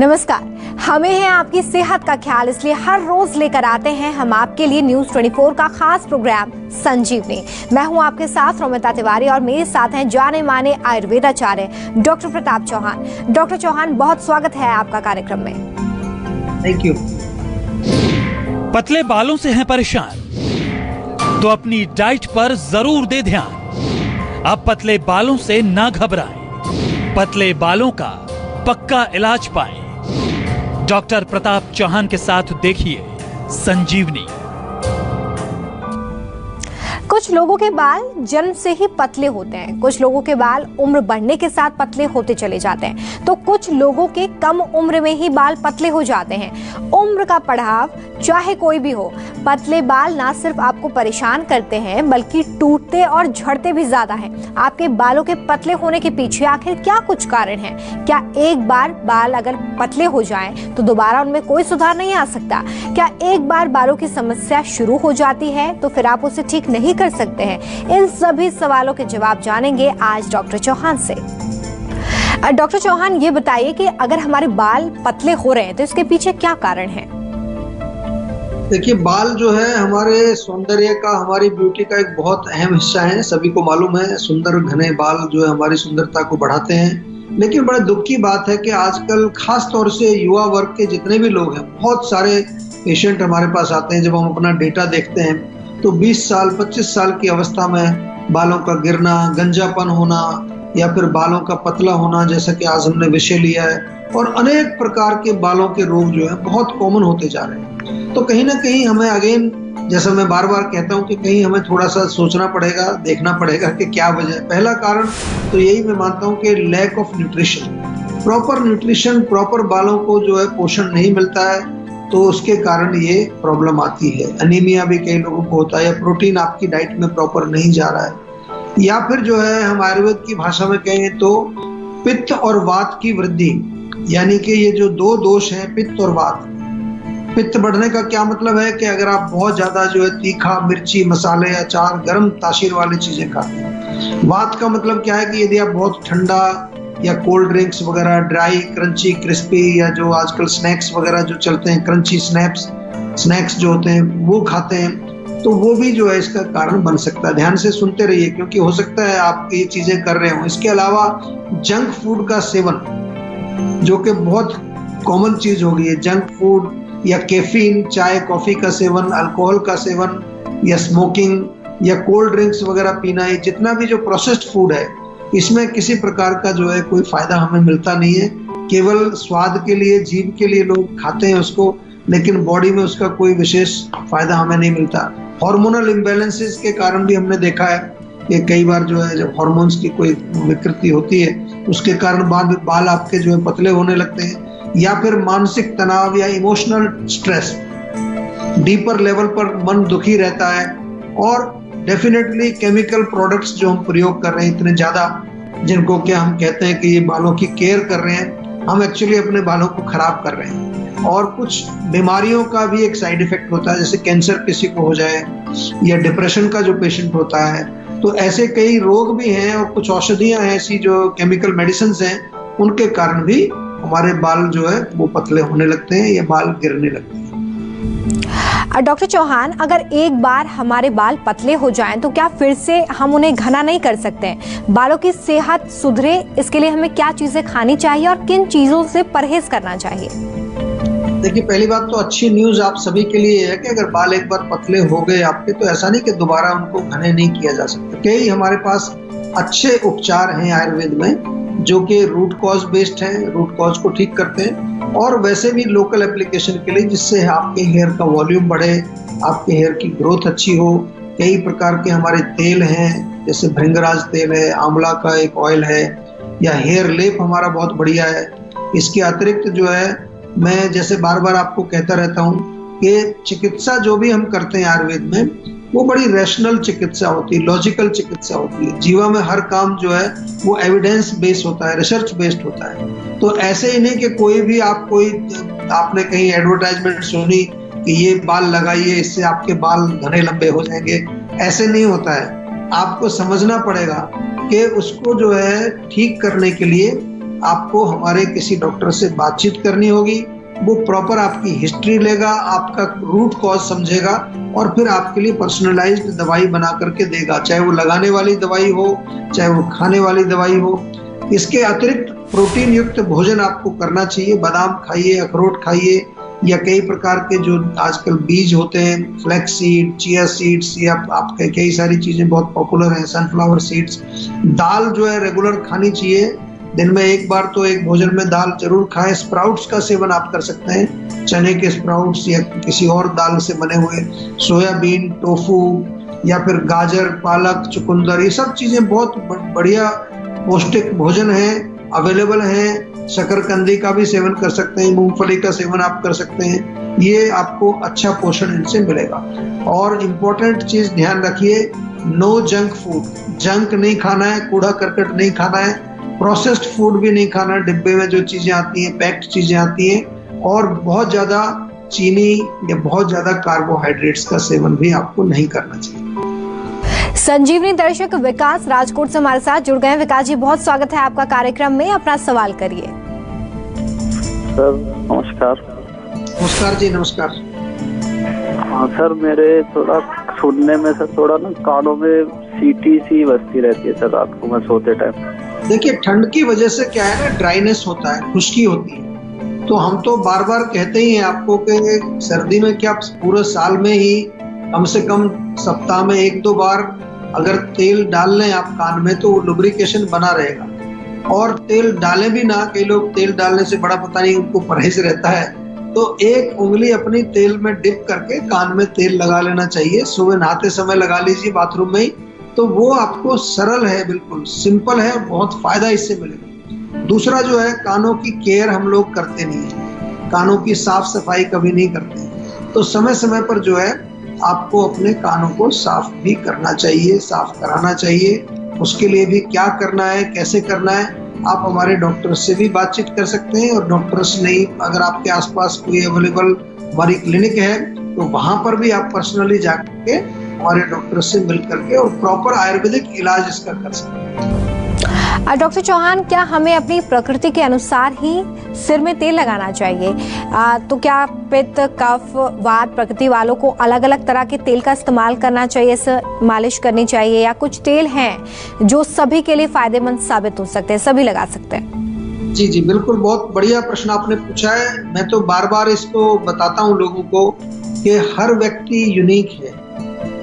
नमस्कार। हमें है आपकी सेहत का ख्याल, इसलिए हर रोज लेकर आते हैं हम आपके लिए न्यूज 24 का खास प्रोग्राम संजीवनी। मैं हूं आपके साथ रोमिता तिवारी और मेरे साथ हैं जाने माने आयुर्वेदाचार्य डॉक्टर प्रताप चौहान। डॉक्टर चौहान, बहुत स्वागत है आपका कार्यक्रम में। Thank you. पतले बालों से हैं परेशान तो अपनी डाइट पर जरूर दे ध्यान। अब पतले बालों से ना घबराएं, पतले बालों का पक्का इलाज पाएं। डॉक्टर प्रताप चौहान के साथ देखिए संजीवनी। कुछ लोगों के बाल जन्म से ही पतले होते हैं, कुछ लोगों के बाल उम्र बढ़ने के साथ पतले होते चले जाते हैं, तो कुछ लोगों के कम उम्र में ही बाल पतले हो जाते हैं। उम्र का पड़ाव चाहे कोई भी हो, पतले बाल ना सिर्फ आपको परेशान करते हैं बल्कि टूटते और झड़ते भी ज्यादा हैं। आपके बालों के पतले होने के पीछे आखिर क्या कुछ कारण है? क्या एक बार बाल अगर पतले हो जाएं तो दोबारा उनमें कोई सुधार नहीं आ सकता? क्या एक बार बालों की समस्या शुरू हो जाती है तो फिर आप उसे ठीक नहीं कर सकते हैं? इन सभी सवालों के जवाब जानेंगे आज डॉक्टर चौहान से। डॉक्टर चौहान, ये बताइए कि अगर हमारे बाल पतले हो रहे हैं तो इसके पीछे क्या कारण है? देखिए, बाल जो है हमारे सौंदर्य का, हमारी ब्यूटी का एक बहुत अहम हिस्सा है। सभी को मालूम है, सुंदर घने बाल जो है हमारी सुंदरता को बढ़ाते हैं। लेकिन बड़े दुख की बात है कि आजकल खास तौर से युवा वर्ग के जितने भी लोग हैं, बहुत सारे पेशेंट हमारे पास आते हैं। जब हम अपना डेटा देखते हैं तो 20 साल 25 साल की अवस्था में बालों का गिरना, गंजापन होना या फिर बालों का पतला होना, जैसा कि आज हमने विषय लिया है, और अनेक प्रकार के बालों के रोग जो है बहुत कॉमन होते जा रहे हैं। तो कहीं ना कहीं हमें अगेन, जैसा मैं बार बार कहता हूं, कि कहीं हमें थोड़ा सा सोचना पड़ेगा, देखना पड़ेगा कि क्या वजह है। पहला कारण तो यही मैं मानता हूं कि lack of nutrition. Proper nutrition, proper बालों को जो है पोषण नहीं मिलता है, तो उसके कारण ये प्रॉब्लम आती है। अनीमिया भी कई लोगों को होता है, या प्रोटीन आपकी डाइट में प्रॉपर नहीं जा रहा है, या फिर जो है हम आयुर्वेद की भाषा में कहें तो पित्त और वात की वृद्धि, यानी कि ये जो दो दोष हैं, पित्त और वात। पित्त बढ़ने का क्या मतलब है कि अगर आप बहुत ज्यादा जो है तीखा, मिर्ची, मसाले, अचार, गर्म तासीर वाली चीजें खाते हैं। वात का मतलब क्या है कि यदि आप बहुत ठंडा या कोल्ड ड्रिंक्स वगैरह, ड्राई, क्रंची, क्रिस्पी, या जो आजकल स्नैक्स वगैरह जो चलते हैं, क्रंची स्नैक्स जो होते हैं वो खाते हैं, तो वो भी जो है इसका कारण बन सकता है। ध्यान से सुनते रहिए, क्योंकि हो सकता है आप ये चीजें कर रहे हो। इसके अलावा जंक फूड का सेवन, जो कि बहुत कॉमन चीज हो गई है, जंक फूड या कैफीन, चाय कॉफी का सेवन, अल्कोहल का सेवन, या स्मोकिंग, या कोल्ड ड्रिंक्स वगैरह पीना, ये जितना भी जो प्रोसेस्ड फूड है, इसमें किसी प्रकार का जो है कोई फायदा हमें मिलता नहीं है। केवल स्वाद के लिए, जीभ के लिए लोग खाते हैं उसको, लेकिन बॉडी में उसका कोई विशेष फायदा हमें नहीं मिलता। हार्मोनल इम्बैलेंसेस के कारण भी हमने देखा है कि कई बार जो है जब हार्मोन्स की कोई विकृति होती है, उसके कारण बाल आपके जो है पतले होने लगते हैं। या फिर मानसिक तनाव या इमोशनल स्ट्रेस, डीपर लेवल पर मन दुखी रहता है, और डेफिनेटली केमिकल प्रोडक्ट्स जो हम प्रयोग कर रहे हैं इतने ज्यादा, जिनको क्या हम कहते हैं कि ये बालों की केयर कर रहे हैं, हम एक्चुअली अपने बालों को खराब कर रहे हैं। और कुछ बीमारियों का भी एक साइड इफेक्ट होता है, जैसे कैंसर किसी को हो जाए, या डिप्रेशन का जो पेशेंट होता है, तो ऐसे कई रोग भी हैं। और कुछ औषधियां हैं ऐसी जो केमिकल मेडिसिन हैं, उनके कारण भी हमारे बाल जो है वो पतले होने लगते हैं या बाल गिरने लगते हैं। डॉक्टर चौहान, अगर एक बार हमारे बाल पतले हो जाएं तो क्या फिर से हम उन्हें घना नहीं कर सकते हैं? बालों की सेहत सुधरे, इसके लिए हमें क्या चीजें खानी चाहिए और किन चीजों से परहेज करना चाहिए? देखिए, पहली बात तो अच्छी न्यूज आप सभी के लिए है कि अगर बाल एक बार पतले हो गए आपके, तो ऐसा नहीं कि दोबारा उनको घने नहीं किया जा सकता। कई हमारे पास अच्छे उपचार हैं आयुर्वेद में, जो कि रूट कॉज बेस्ड हैं, रूट कॉज को ठीक करते हैं, और वैसे भी लोकल एप्लीकेशन के लिए, जिससे आपके हेयर का वॉल्यूम बढ़े, आपके हेयर की ग्रोथ अच्छी हो। कई प्रकार के हमारे तेल हैं, जैसे भृंगराज तेल है, आंवला का एक ऑयल है, या हेयर लेप हमारा बहुत बढ़िया है। इसके अतिरिक्त जो है, मैं जैसे बार बार आपको कहता रहता हूँ कि चिकित्सा जो भी हम करते हैं आयुर्वेद में, वो बड़ी रैशनल चिकित्सा होती है, लॉजिकल चिकित्सा होती है। जीवा में हर काम जो है वो एविडेंस बेस्ड होता है, रिसर्च बेस्ड होता है। तो ऐसे ही नहीं कि आपने कहीं एडवर्टाइजमेंट सुनी कि ये बाल लगाइए, इससे आपके बाल घने लंबे हो जाएंगे, ऐसे नहीं होता है। आपको समझना पड़ेगा कि उसको जो है ठीक करने के लिए आपको हमारे किसी डॉक्टर से बातचीत करनी होगी। वो प्रॉपर आपकी हिस्ट्री लेगा, आपका रूट कॉज समझेगा और फिर आपके लिए पर्सनलाइज्ड दवाई बना करके देगा, चाहे वो लगाने वाली दवाई हो, चाहे वो खाने वाली दवाई हो। इसके अतिरिक्त प्रोटीन युक्त भोजन आपको करना चाहिए। बादाम खाइए, अखरोट खाइए, या कई प्रकार के जो आजकल बीज होते हैं, फ्लैक्स सीड, चिया सीड्स, या आपके कई सारी चीजें बहुत पॉपुलर हैं, सनफ्लावर सीड्स। दाल जो है रेगुलर खानी चाहिए, दिन में एक बार तो एक भोजन में दाल जरूर खाएं। स्प्राउट्स का सेवन आप कर सकते हैं, चने के स्प्राउट्स या किसी और दाल से बने हुए, सोयाबीन, टोफू या फिर गाजर, पालक, चुकंदर, ये सब चीजें बहुत बढ़िया पौष्टिक भोजन है, अवेलेबल है। शकरकंदी का भी सेवन कर सकते हैं, मूंगफली का सेवन आप कर सकते हैं, ये आपको अच्छा पोषण इनसे मिलेगा। और इम्पोर्टेंट चीज ध्यान रखिए, नो जंक फूड, जंक नहीं खाना है, कूड़ा करकट नहीं खाना है, प्रोसेस्ड फूड भी नहीं खाना, डिब्बे में जो चीजें आती हैं, पैक्ड चीजें आती हैं, और बहुत ज्यादा चीनी या बहुत ज्यादा कार्बोहाइड्रेट्स का सेवन भी आपको नहीं करना चाहिए। संजीवनी दर्शक विकास राजकोट से हमारे साथ जुड़ गए। विकास जी, बहुत स्वागत है आपका कार्यक्रम में, अपना सवाल करिए। सर नमस्कार। नमस्कार जी, नमस्कार। हाँ सर, मेरे थोड़ा सुनने में सर थोड़ा ना कानों में सीटी सी बजती रहती है सर रात को मैं सोते टाइम। देखिए, ठंड की वजह से क्या है ना, ड्राइनेस होता है, खुश्की होती है। तो हम तो बार बार कहते ही हैं आपको कि सर्दी में क्या पूरे साल में ही कम से कम सप्ताह में 1-2 बार अगर तेल डाल लें आप कान में, तो लुब्रिकेशन बना रहेगा। और तेल डालें भी ना, कई लोग तेल डालने से बड़ा पता नहीं उनको परहेज रहता है, तो एक उंगली अपनी तेल में डिप करके कान में तेल लगा लेना चाहिए। सुबह नहाते समय लगा लीजिए बाथरूम में ही, तो वो आपको सरल है, बिल्कुल सिंपल है, बहुत फायदा इससे मिलेगा। दूसरा जो है, कानों की केयर हम लोग करते नहीं है, कानों की साफ सफाई कभी नहीं करते, तो समय समय पर जो है आपको अपने कानों को साफ भी करना चाहिए, साफ कराना चाहिए। उसके लिए भी क्या करना है, कैसे करना है, आप हमारे डॉक्टर से भी बातचीत कर सकते हैं। और डॉक्टर्स नहीं, अगर आपके आसपास कोई अवेलेबल हमारी क्लिनिक है, तो वहां पर भी आप पर्सनली जाके हमारे डॉक्टर से मिल करके और प्रॉपर आयुर्वेदिक इलाज इसका कर सकते हैं। डॉक्टर चौहान, क्या हमें अपनी प्रकृति के अनुसार ही सिर में तेल लगाना चाहिए? तो क्या पित्त, कफ, वात प्रकृति वालों को अलग अलग तरह के तेल का इस्तेमाल करना चाहिए, मालिश करनी चाहिए, या कुछ तेल हैं जो सभी के लिए फायदेमंद साबित हो सकते हैं, सभी लगा सकते हैं? जी जी बिल्कुल, बहुत बढ़िया प्रश्न आपने पूछा है। मैं तो बार बार इसको बताता हूँ लोगों को कि हर व्यक्ति यूनिक है।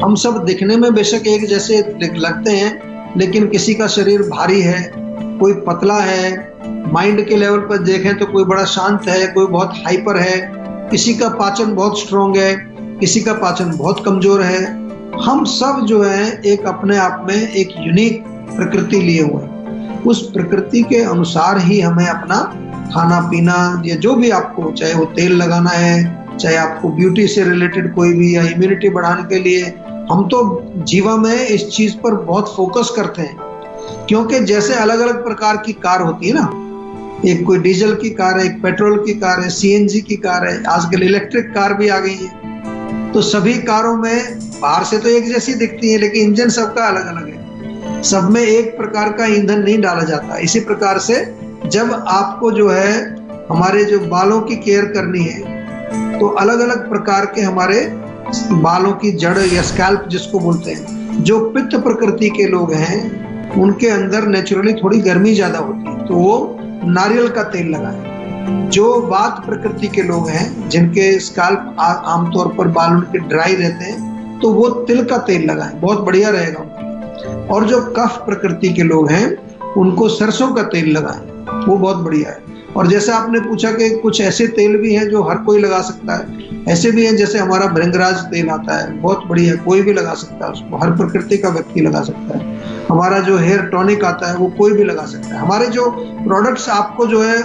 हम सब दिखने में बेशक एक जैसे लगते हैं, लेकिन किसी का शरीर भारी है, कोई पतला है, माइंड के लेवल पर देखें तो कोई बड़ा शांत है, कोई बहुत हाइपर है, किसी का पाचन बहुत स्ट्रॉन्ग है, किसी का पाचन बहुत कमजोर है। हम सब जो है एक अपने आप में एक यूनिक प्रकृति लिए हुए हैं। उस प्रकृति के अनुसार ही हमें अपना खाना पीना या जो भी आपको, चाहे वो तेल लगाना है, चाहे आपको ब्यूटी से रिलेटेड कोई भी, या इम्यूनिटी बढ़ाने के लिए, हम तो जीवा में इस चीज पर बहुत फोकस करते हैं। क्योंकि जैसे अलग अलग प्रकार की कार होती है ना, एक कोई डीजल की कार है, एक पेट्रोल की कार है, सीएनजी की कार है, आजकल इलेक्ट्रिक कार भी आ गई है। तो सभी कारों में बाहर से तो एक जैसी दिखती है, लेकिन इंजन सबका अलग अलग है, सब में एक प्रकार का ईंधन नहीं डाला जाता। इसी प्रकार से जब आपको जो है हमारे जो बालों की केयर करनी है, तो अलग अलग प्रकार के हमारे बालों की जड़ या स्कैल्प जिसको बोलते हैं, जो पित्त प्रकृति के लोग हैं उनके अंदर नेचुरली थोड़ी गर्मी ज्यादा होती है, तो वो नारियल का तेल लगाएं। जो वात प्रकृति के लोग हैं, जिनके स्कैल्प आमतौर पर बाल उनके ड्राई रहते हैं, तो वो तिल का तेल लगाएं, बहुत बढ़िया रहेगा उनके लिए। और जो कफ प्रकृति के लोग हैं उनको सरसों का तेल लगाएं, वो बहुत बढ़िया है। और जैसे आपने पूछा कि कुछ ऐसे तेल भी हैं जो हर कोई लगा सकता है, ऐसे भी हैं जैसे हमारा भृंगराज तेल आता है, बहुत बढ़िया, कोई भी लगा सकता है उसको, हर प्रकृति का व्यक्ति लगा सकता है। हमारा जो हेयर टॉनिक आता है वो कोई भी लगा सकता है। हमारे जो प्रोडक्ट्स आपको जो है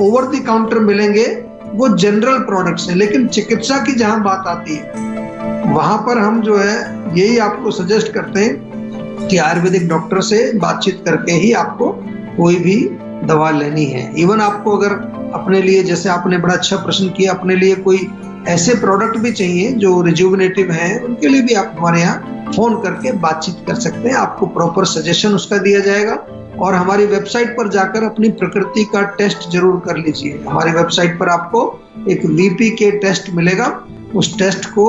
ओवर द काउंटर मिलेंगे वो जनरल प्रोडक्ट्स हैं, लेकिन चिकित्सा की जहां बात आती है वहां पर हम जो है यही आपको सजेस्ट करते हैं कि आयुर्वेदिक डॉक्टर से बातचीत करके ही आपको कोई भी दवा लेनी है। इवन आपको अगर अपने लिए, जैसे आपने बड़ा अच्छा प्रश्न किया, अपने लिए कोई ऐसे प्रोडक्ट भी चाहिए जो रिजुविनेटिव हैं, उनके लिए भी आप हमारे यहाँ फोन करके बातचीत कर सकते हैं, आपको प्रॉपर सजेशन उसका दिया जाएगा। और हमारी वेबसाइट पर जाकर अपनी प्रकृति का टेस्ट जरूर कर लीजिए। हमारी वेबसाइट पर आपको एक VPK टेस्ट मिलेगा, उस टेस्ट को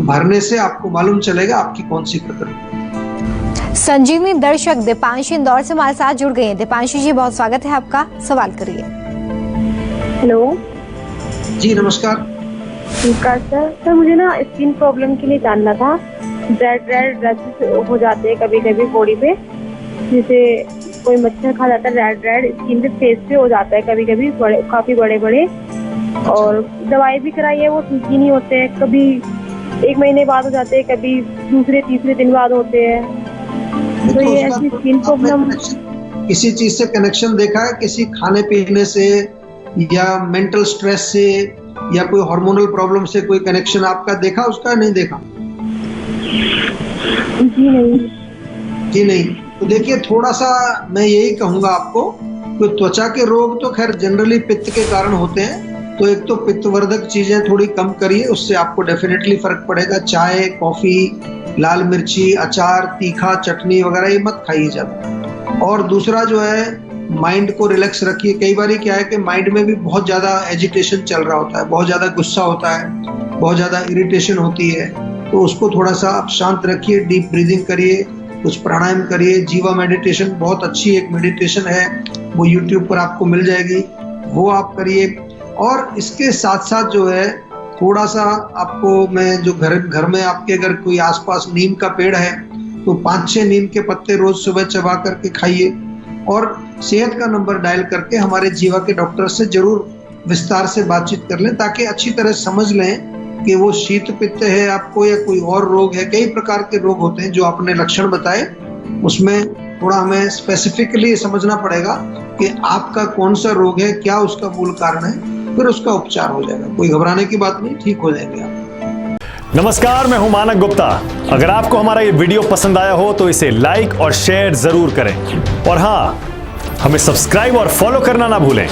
भरने से आपको मालूम चलेगा आपकी कौन सी प्रकृति। संजीवनी दर्शक दीपांशी इंदौर से हमारे साथ जुड़ गए हैं। दीपांशी जी, बहुत स्वागत है आपका, सवाल करिए। हेलो जी नमस्कार। नमस्कार सर, मुझे ना स्किन प्रॉब्लम के लिए जानना था। रेड रैशेस हो जाते हैं कभी कभी बॉडी पे, जैसे कोई मच्छर खा जाता है, रेड स्किन पे, फेस पे हो जाता है कभी कभी, काफी बड़े बड़े। और दवाई भी कराई है, वो ठीक ही नहीं होते हैं, कभी 1 महीने बाद हो जाते हैं, कभी दूसरे तीसरे दिन बाद होते हैं। तो ये ऐसी स्किन प्रॉब्लम किसी चीज से कनेक्शन देखा है? किसी खाने पीने से या मेंटल स्ट्रेस से या कोई हार्मोनल प्रॉब्लम से कोई कनेक्शन आपका देखा उसका? नहीं देखा? जी नहीं। तो देखिए, थोड़ा सा मैं यही कहूंगा आपको कि त्वचा के रोग तो खैर जनरली पित्त के कारण होते हैं, तो एक तो पित्तवर्धक चीजें थोड़ी कम करिए, उससे आपको डेफिनेटली फर्क पड़ेगा। चाय, कॉफी, लाल मिर्ची, अचार, तीखा, चटनी वगैरह ये मत खाइए ज्यादा। और दूसरा जो है, माइंड को रिलैक्स रखिए। कई बार क्या है कि माइंड में भी बहुत ज्यादा एजिटेशन चल रहा होता है, बहुत ज्यादा गुस्सा होता है, बहुत ज्यादा इरिटेशन होती है, तो उसको थोड़ा सा आप शांत रखिए। डीप ब्रीदिंग करिए, कुछ प्राणायाम करिए। जीवा मेडिटेशन बहुत अच्छी एक मेडिटेशन है, वो YouTube पर आपको मिल जाएगी, वो आप करिए। और इसके साथ साथ जो है, थोड़ा सा आपको मैं जो घर में आपके अगर कोई आसपास नीम का पेड़ है तो 5-6 नीम के पत्ते रोज सुबह चबा करके खाइए। और सेहत का नंबर डायल करके हमारे जीवा के डॉक्टर से जरूर विस्तार से बातचीत कर लें, ताकि अच्छी तरह समझ लें कि वो शीत पित्त है आपको या कोई और रोग है। कई प्रकार के रोग होते हैं जो आपने लक्षण बताए, उसमें थोड़ा हमें स्पेसिफिकली समझना पड़ेगा कि आपका कौन सा रोग है, क्या उसका मूल कारण है, फिर उसका उपचार हो जाएगा। कोई घबराने की बात नहीं, ठीक हो जाएंगे आप। नमस्कार, मैं हूं मानक गुप्ता। अगर आपको हमारा ये वीडियो पसंद आया हो तो इसे लाइक और शेयर जरूर करें, और हाँ, हमें सब्सक्राइब और फॉलो करना ना भूलें,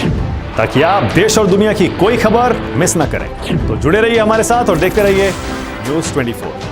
ताकि आप देश और दुनिया की कोई खबर मिस ना करें। तो जुड़े रहिए हमारे साथ और देखते रहिए News 24।